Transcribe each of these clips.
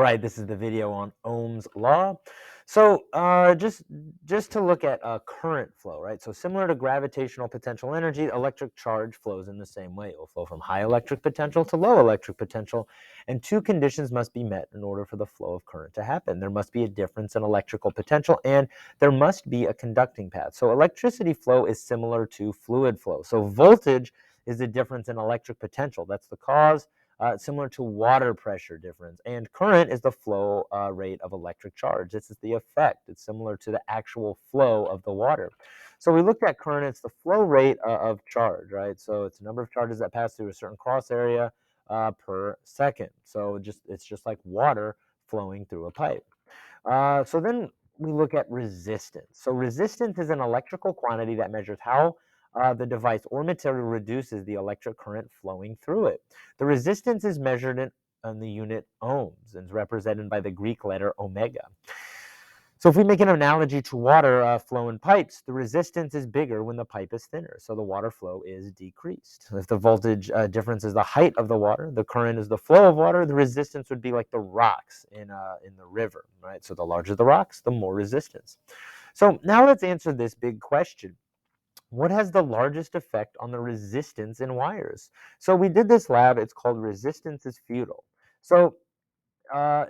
Right, this is the video on Ohm's law. So just to look at current flow, right? So similar to gravitational potential energy, electric charge flows in the same way. It will flow from high electric potential to low electric potential, and two conditions must be met in order for the flow of current to happen. There must be a difference in electrical potential, and there must be a conducting path. So electricity flow is similar to fluid flow. So voltage is the difference in electric potential. That's the cause. Similar to water pressure difference. And current is the flow rate of electric charge. This is the effect. It's similar to the actual flow of the water. So we looked at current, it's the flow rate of charge, right? So it's the number of charges that pass through a certain cross area per second. So it's just like water flowing through a pipe. So then we look at resistance. So resistance is an electrical quantity that measures how the device or material reduces the electric current flowing through it. The resistance is measured in the unit ohms and is represented by the Greek letter omega. So if we make an analogy to water flow in pipes, the resistance is bigger when the pipe is thinner, so the water flow is decreased. If the voltage difference is the height of the water, the current is the flow of water, the resistance would be like the rocks in the river, right? So the larger the rocks, the more resistance. So now let's answer this big question. What has the largest effect on the resistance in wires? So we did this lab, it's called resistance is futile. So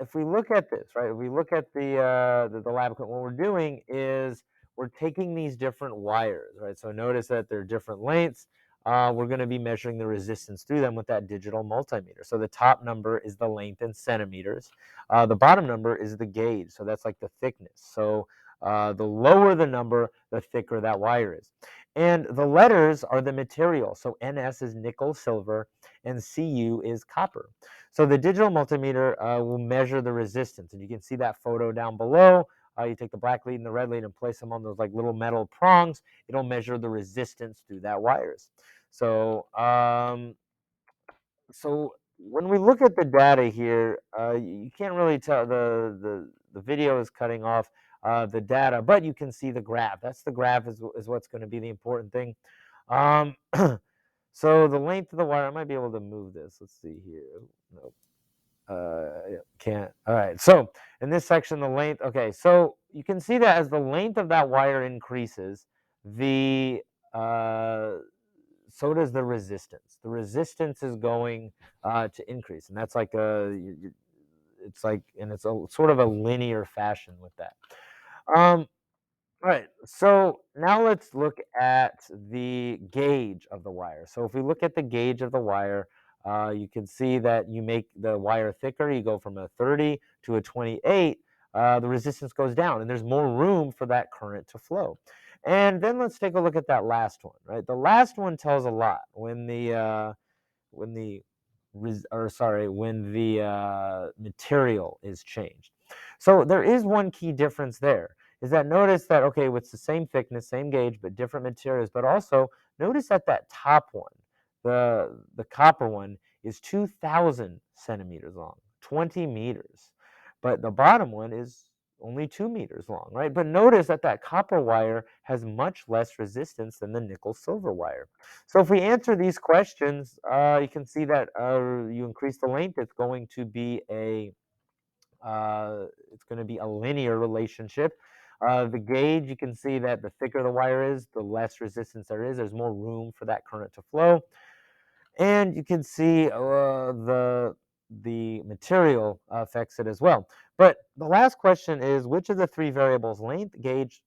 if we look at this, right, if we look at the lab equipment, what we're doing is we're taking these different wires, right? So notice that they're different lengths. We're going to be measuring the resistance through them with that digital multimeter. So the top number is the length in centimeters. The bottom number is the gauge. So that's like the thickness. So the lower the number, the thicker that wire is. And the letters are the material. So NS is nickel, silver, and Cu is copper. So the digital multimeter will measure the resistance, and you can see that photo down below. You take the black lead and the red lead and place them on those like little metal prongs. It'll measure the resistance through that wires. So so when we look at the data here, you can't really tell the video is cutting off the data, but you can see the graph. That's the graph is what's going to be the important thing. Um, so the length of the wire, I might be able to move this. Let's see here. No, yeah, can't. All right. So in this section, the length. Okay. So you can see that as the length of that wire increases, the so does the resistance. The resistance is going to increase, and that's like it's like, and it's a sort of a linear fashion with that. Um, all right, so now let's look at the gauge of the wire. So if we look at the gauge of the wire, you can see that you make the wire thicker. You go from a 30 to a 28. The resistance goes down, and there's more room for that current to flow. And then let's take a look at that last one. Right, the last one tells a lot. When the when the material is changed. So there is one key difference there, is that notice that, okay, it's the same thickness, same gauge, but different materials, but also notice that that top one, the copper one, is 2,000 centimeters long, 20 meters, but the bottom one is only 2 meters long, right? But notice that that copper wire has much less resistance than the nickel silver wire. So if we answer these questions, you can see that you increase the length, it's going to be a linear relationship. The gauge, you can see that the thicker the wire is, the less resistance there is. There's more room for that current to flow. And you can see the material affects it as well. But the last question is, which of the three variables, length, gauge,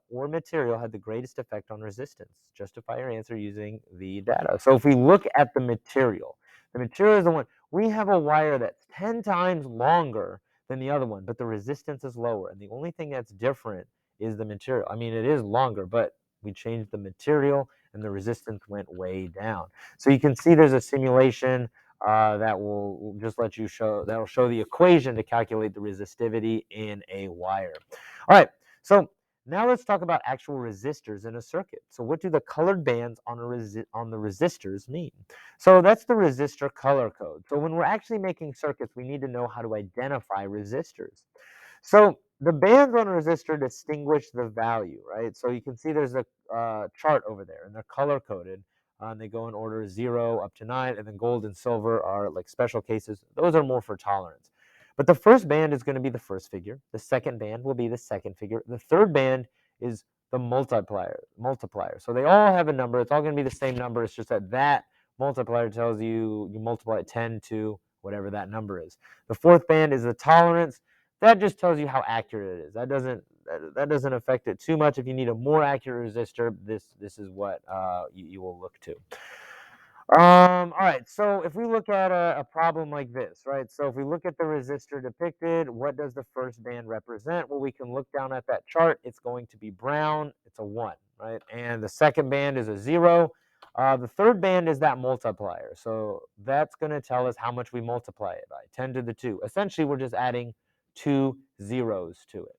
or material, had the greatest effect on resistance? Justify your answer using the data. So if we look at the material is the one. We have a wire that's 10 times longer than the other one, but the resistance is lower. And the only thing that's different is the material. I mean, it is longer, but we changed the material and the resistance went way down. So you can see there's a simulation that will just let you show, that'll show the equation to calculate the resistivity in a wire. All right, so now let's talk about actual resistors in a circuit. So what do the colored bands on the resistors mean? So that's the resistor color code. So when we're actually making circuits, we need to know how to identify resistors. So the bands on a resistor distinguish the value, right? So you can see there's a chart over there, and they're color coded. And they go in order 0 up to 9, and then gold and silver are like special cases. Those are more for tolerance. But the first band is going to be the first figure. The second band will be the second figure. The third band is the multiplier. So they all have a number. It's all going to be the same number. It's just that that multiplier tells you multiply 10 to whatever that number is. The fourth band is the tolerance. That just tells you how accurate it is. That doesn't affect it too much. If you need a more accurate resistor, this is what you will look to. All right, so if we look at a problem like this, right? So if we look at the resistor depicted, what does the first band represent? Well, we can look down at that chart. It's going to be brown. It's a 1, right? And the second band is a 0. The third band is that multiplier. So that's going to tell us how much we multiply it by, 10 to the 2. Essentially, we're just adding 2 zeros to it.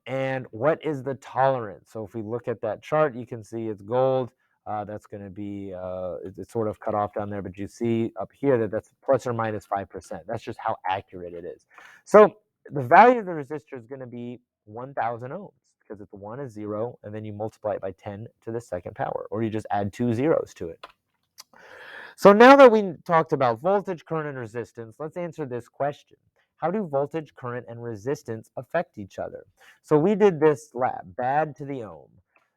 And what is the tolerance? So if we look at that chart, you can see it's gold. That's going to be, it's sort of cut off down there, but you see up here that that's plus or minus 5%. That's just how accurate it is. So the value of the resistor is going to be 1,000 ohms because it's 1 is 0, and then you multiply it by 10 to the second power, or you just add 2 zeros to it. So now that we talked about voltage, current, and resistance, let's answer this question. How do voltage, current, and resistance affect each other? So we did this lab, bad to the ohm.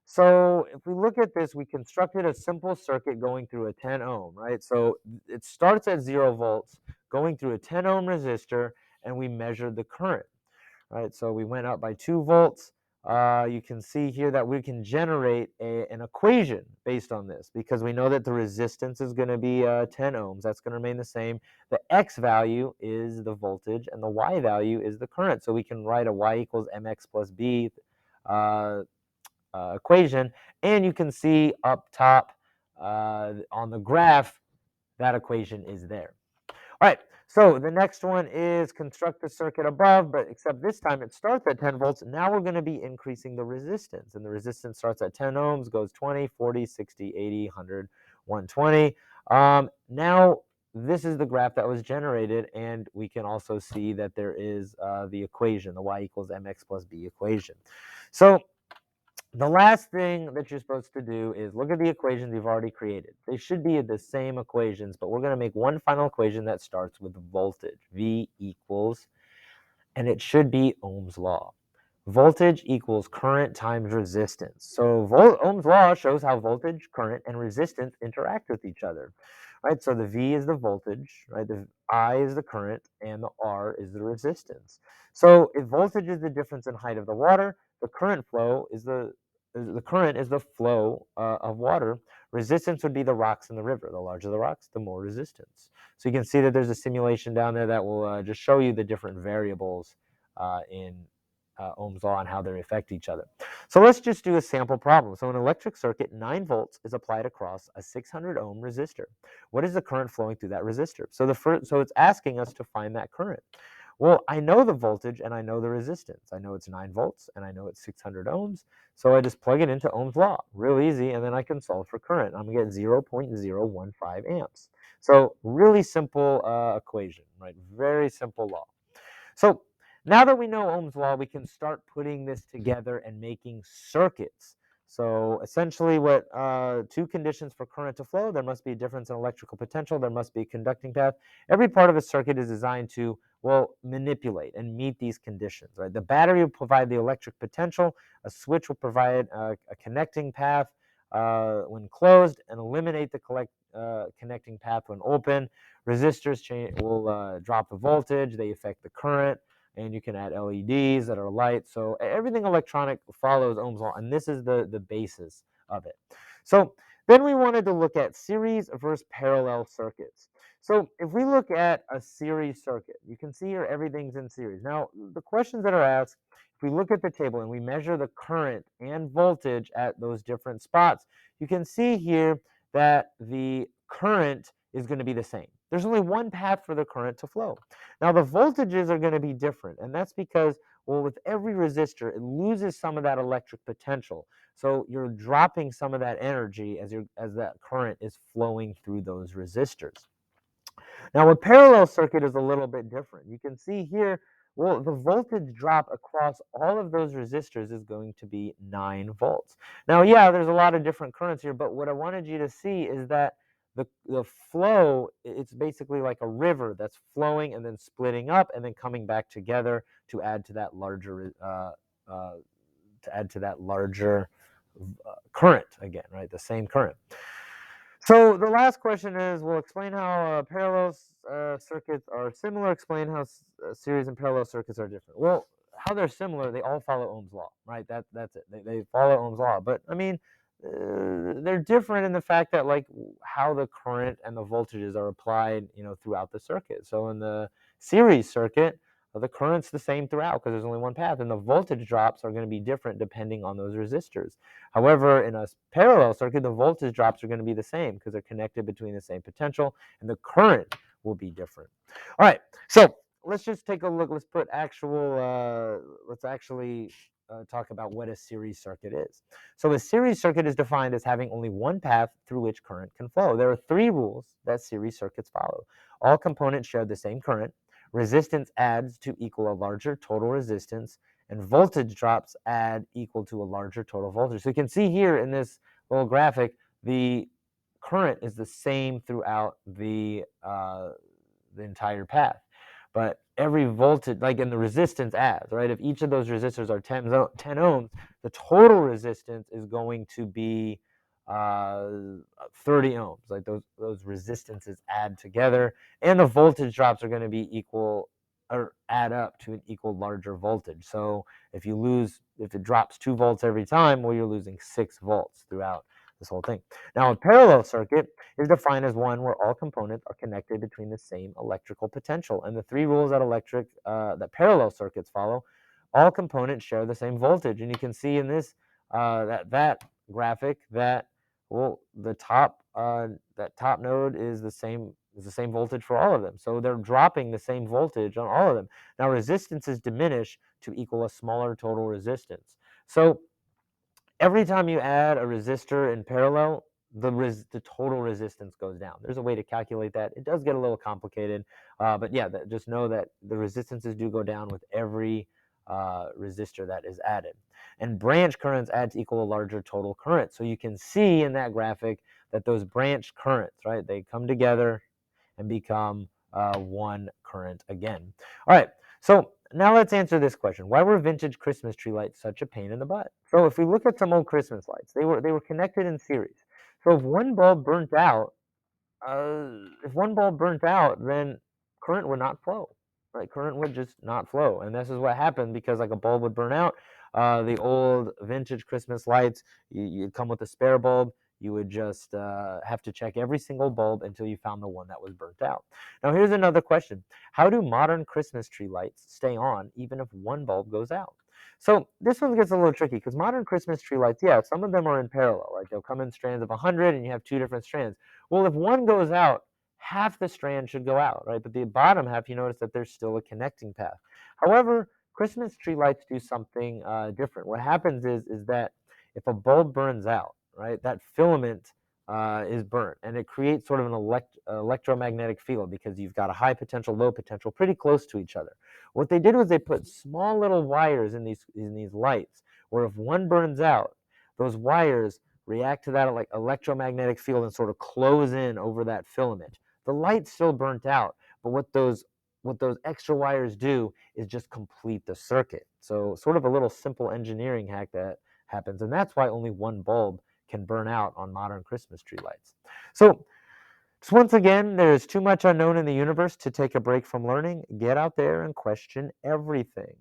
So if we look at this, we constructed a simple circuit going through a 10 ohm, right? So it starts at 0 volts, going through a 10 ohm resistor, and we measured the current, right? So we went up by 2 volts. You can see here that we can generate an equation based on this because we know that the resistance is going to be 10 ohms. That's going to remain the same. The X value is the voltage and the Y value is the current. So we can write a Y equals mx plus b equation. And you can see up top on the graph, that equation is there. All right, so the next one is construct the circuit above, but except this time it starts at 10 volts. Now we're going to be increasing the resistance, and the resistance starts at 10 ohms, goes 20, 40, 60, 80, 100, 120. Now this is the graph that was generated, and we can also see that there is the equation, the Y equals mx plus b equation. So the last thing that you're supposed to do is look at the equations you've already created. They should be the same equations, but we're going to make one final equation that starts with voltage. V equals, and it should be Ohm's law. Voltage equals current times resistance. So Ohm's law shows how voltage, current, and resistance interact with each other. Right, so the V is the voltage, right? The I is the current, and the R is the resistance. So if voltage is the difference in height of the water, the current is the flow of water. Resistance would be the rocks in the river. The larger the rocks, the more resistance. So you can see that there's a simulation down there that will just show you the different variables in Ohm's law and how they affect each other. So let's just do a sample problem. So in an electric circuit, 9 volts is applied across a 600 ohm resistor. What is the current flowing through that resistor? So it's asking us to find that current. Well, I know the voltage and I know the resistance. I know it's 9 volts and I know it's 600 ohms. So I just plug it into Ohm's law. Real easy, and then I can solve for current. I'm going to get 0.015 amps. So really simple equation, right? Very simple law. So now that we know Ohm's law, we can start putting this together and making circuits. So essentially what two conditions for current to flow, there must be a difference in electrical potential, there must be a conducting path. Every part of a circuit is designed to, well, manipulate and meet these conditions, right? The battery will provide the electric potential, a switch will provide a connecting path when closed and eliminate the connecting path when open. Resistors will drop the voltage, they affect the current, and you can add LEDs that are light. So everything electronic follows Ohm's law, and this is the basis of it. So then we wanted to look at series versus parallel circuits. So if we look at a series circuit, you can see here everything's in series. Now, the questions that are asked, if we look at the table and we measure the current and voltage at those different spots, you can see here that the current is going to be the same. There's only one path for the current to flow. Now, the voltages are going to be different, and that's because, well, with every resistor, it loses some of that electric potential. So you're dropping some of that energy as that current is flowing through those resistors. Now, a parallel circuit is a little bit different. You can see here, well, the voltage drop across all of those resistors is going to be 9 volts. Now, yeah, there's a lot of different currents here, but what I wanted you to see is that the flow, it's basically like a river that's flowing and then splitting up and then coming back together to add to that larger current again, right? The same current. So the last question is, we'll explain how parallel circuits are similar. Explain how series and parallel circuits are different. Well, how they're similar, they all follow Ohm's law, right? That's it. They follow Ohm's law, but I mean, they're different in the fact that like how the current and the voltages are applied, throughout the circuit. So in the series circuit, the current's the same throughout because there's only one path, and the voltage drops are going to be different depending on those resistors. However, in a parallel circuit, the voltage drops are going to be the same because they're connected between the same potential, and the current will be different. All right, so let's just take a look. Let's put let's actually talk about what a series circuit is. So a series circuit is defined as having only one path through which current can flow. There are three rules that series circuits follow. All components share the same current. Resistance adds to equal a larger total resistance, and voltage drops add equal to a larger total voltage. So you can see here in this little graphic, the current is the same throughout the entire path. But every voltage, like in the resistance adds, right? If each of those resistors are 10 ohms, the total resistance is going to be 30 ohms. Like those resistances add together, and the voltage drops are going to be equal or add up to an equal larger voltage. So if it drops 2 volts every time, well, you're losing 6 volts throughout this whole thing. Now, a parallel circuit is defined as one where all components are connected between the same electrical potential. And the three rules that parallel circuits follow: all components share the same voltage. And you can see in this that graphic that, well, that top node is the same voltage for all of them. So they're dropping the same voltage on all of them. Now resistances diminish to equal a smaller total resistance. So every time you add a resistor in parallel, the total resistance goes down. There's a way to calculate that. It does get a little complicated, but yeah, just know that the resistances do go down with every resistor that is added. And branch currents add to equal a larger total current. So you can see in that graphic that those branch currents, right, they come together and become one current again. All right, so now let's answer this question. Why were vintage Christmas tree lights such a pain in the butt? So if we look at some old Christmas lights, they were connected in series. So if one bulb burnt out, then current would not flow. Right, current would just not flow, and this is what happened because like a bulb would burn out. The old vintage Christmas lights, you'd come with a spare bulb. You would just have to check every single bulb until you found the one that was burnt out. Now here's another question: how do modern Christmas tree lights stay on even if one bulb goes out? So this one gets a little tricky because modern Christmas tree lights, yeah, some of them are in parallel. Like they'll come in strands of 100, and you have two different strands. Well, if one goes out, half the strand should go out, right? But the bottom half, you notice that there's still a connecting path. However, Christmas tree lights do something different. What happens is that if a bulb burns out, right, that filament is burnt, and it creates sort of an electromagnetic field because you've got a high potential, low potential pretty close to each other. What they did was they put small little wires in these lights, where if one burns out, those wires react to that like electromagnetic field and sort of close in over that filament. The light's still burnt out, but what those extra wires do is just complete the circuit. So sort of a little simple engineering hack that happens, and that's why only one bulb can burn out on modern Christmas tree lights. So just once again, there's too much unknown in the universe to take a break from learning. Get out there and question everything.